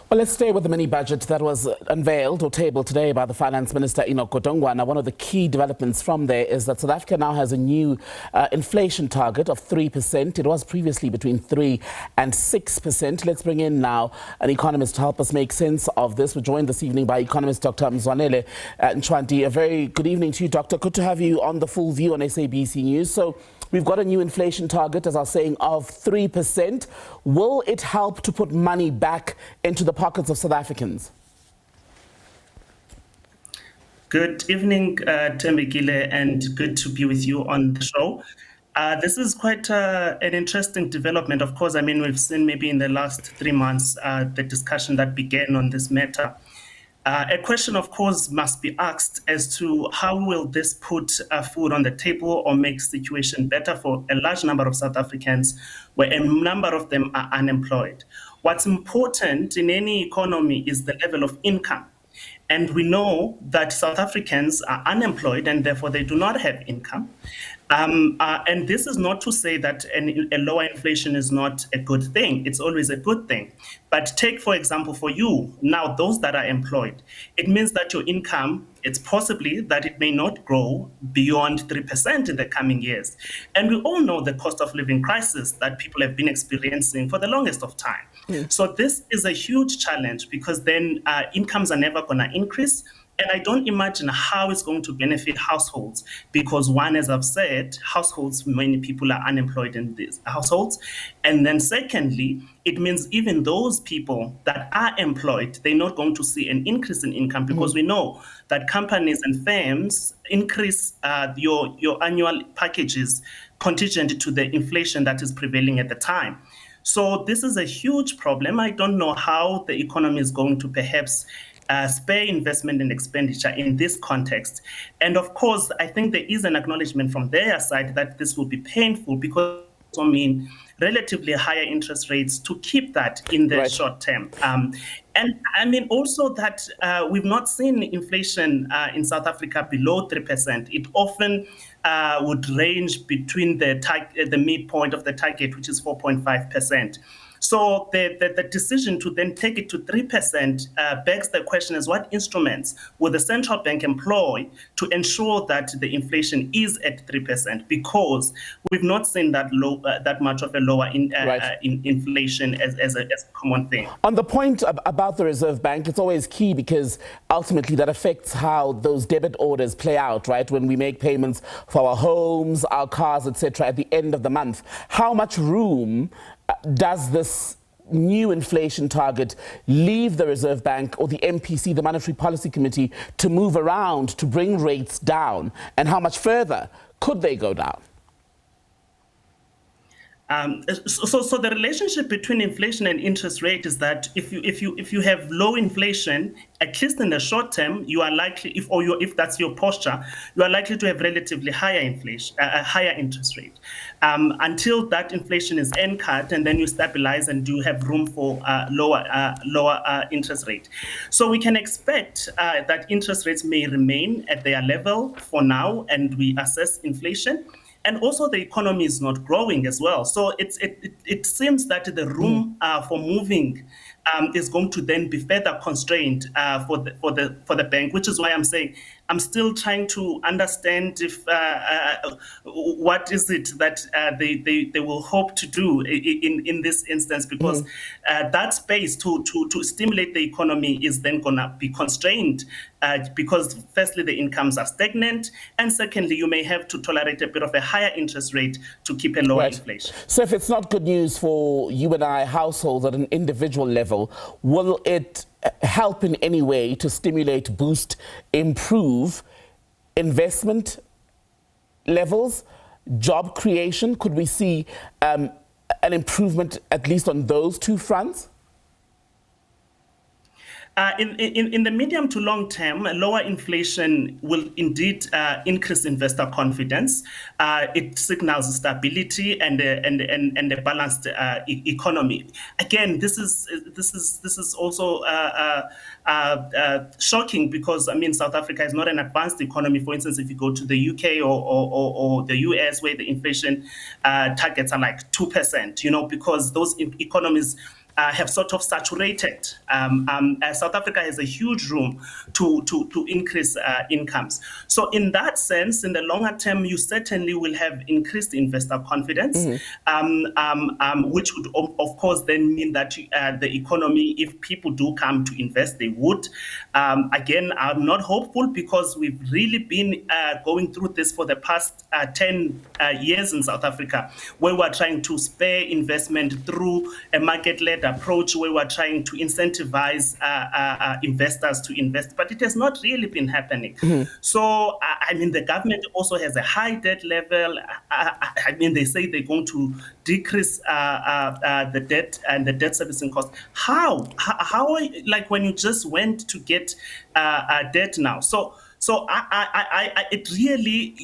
Well, let's stay with the mini budget that was unveiled or tabled today by the Finance Minister Enoch Godongwana. One of the key developments from there is that South Africa now has a new inflation target of 3%. It was previously between 3 and 6%. Let's bring in now an economist to help us make sense of this. We're joined this evening by Economist Dr Mzwanele Ntshwanti. A very good evening to you, Doctor. Good to have you on The Full View on SABC News. So we've got a new inflation target, as I was saying, of 3%. Will it help to put money back into the pockets of South Africans? Good evening, Tembekile, and good to be with you on the show. This is quite an interesting development. Of course, I mean, we've seen maybe in the last 3 months the discussion that began on this matter. A question, of course, must be asked as to how will this put food on the table or make the situation better for a large number of South Africans, where a number of them are unemployed. What's important in any economy is the level of income. And we know that South Africans are unemployed and therefore they do not have income. And this is not to say that a lower inflation is not a good thing. It's always a good thing. But take, for example, for you, now those that are employed, it means that your income, it's possibly that it may not grow beyond 3% in the coming years. And we all know the cost of living crisis that people have been experiencing for the longest of time. So this is a huge challenge because then incomes are never going to increase. And I don't imagine how it's going to benefit households because one, as I've said, households, many people are unemployed in these households. And then secondly, it means even those people that are employed, they're not going to see an increase in income because we know that companies and firms increase your annual packages contingent to the inflation that is prevailing at the time. So this is a huge problem. I don't know how the economy is going to perhaps spare investment and expenditure in this context. And of course, I think there is an acknowledgement from their side that this will be painful because I mean relatively higher interest rates to keep that in the short term. And I mean also that we've not seen inflation in South Africa below 3%. It often would range between the midpoint of the target, which is 4.5%. So the decision to then take it to 3% begs the question as what instruments will the central bank employ to ensure that the inflation is at 3%? Because we've not seen that much of a lower inflation as a common thing. On the point about the Reserve Bank, it's always key because ultimately that affects how those debit orders play out, right? When we make payments for our homes, our cars, etc. at the end of the month. How much room does this new inflation target leave the Reserve Bank or the MPC, the Monetary Policy Committee, to move around to bring rates down? And how much further could they go down? So the relationship between inflation and interest rate is that if you have low inflation, at least in the short term, you are likely, if that's your posture, you are likely to have relatively higher inflation, a higher interest rate, until that inflation is anchored, and then you stabilize and do have room for lower interest rate. So we can expect that interest rates may remain at their level for now, and we assess inflation. And also the economy is not growing as well. So it seems that the room for moving is going to then be further constrained for the bank, which is why I'm saying I'm still trying to understand if what is it that they will hope to do in this instance, because that space to stimulate the economy is then going to be constrained because firstly the incomes are stagnant, and secondly you may have to tolerate a bit of a higher interest rate to keep a lower inflation. So if it's not good news for you and I households at an individual level, will it help in any way to stimulate, boost, improve investment levels, job creation? Could we see an improvement at least on those two fronts? In the medium to long term, lower inflation will indeed increase investor confidence. It signals stability and a balanced economy. Again, this is also shocking because I mean South Africa is not an advanced economy. For instance, if you go to the UK or the US, where the inflation targets are like 2%, because those economies have sort of saturated. South Africa has a huge room to increase incomes. So in that sense, in the longer term, you certainly will have increased investor confidence, which would, of course, then mean that the economy, if people do come to invest, they would. Again, I'm not hopeful because we've really been going through this for the past 10 years in South Africa, where we're trying to spur investment through a market-led approach, where we're trying to incentivize investors to invest, but it has not really been happening. So, I mean, the government also has a high debt level. I mean, they say they're going to decrease the debt and the debt servicing cost. How like when you just went to get debt now? So it really,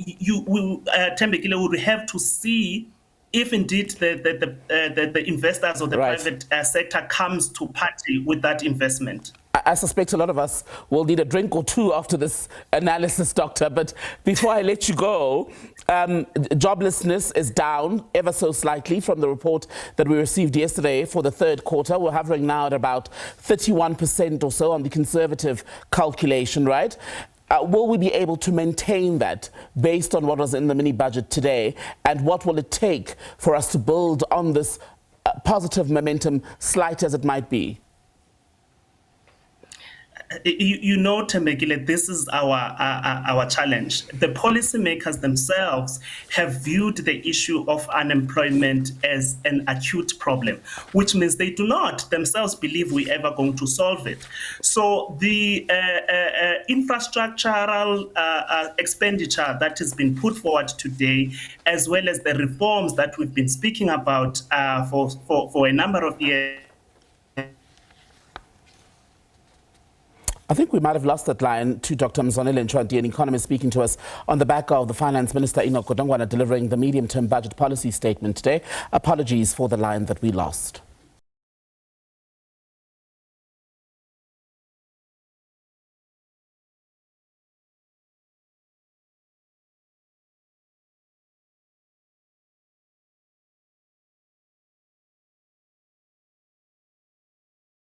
Thembekile would have to see if indeed the investors or the private sector comes to party with that investment. I suspect a lot of us will need a drink or two after this analysis, Doctor. But before I let you go, joblessness is down ever so slightly from the report that we received yesterday for the third quarter. We're hovering now at about 31% or so on the conservative calculation, right? Will we be able to maintain that based on what was in the mini budget today? And what will it take for us to build on this positive momentum, slight as it might be? You know, Thembekile, this is our challenge. The policymakers themselves have viewed the issue of unemployment as an acute problem, which means they do not themselves believe we're ever going to solve it. So the infrastructural expenditure that has been put forward today, as well as the reforms that we've been speaking about for a number of years, I think we might have lost that line to Dr Mzwanele Ntshwanti, an economist speaking to us on the back of the Finance Minister Enoch Godongwana delivering the medium-term budget policy statement today. Apologies for the line that we lost.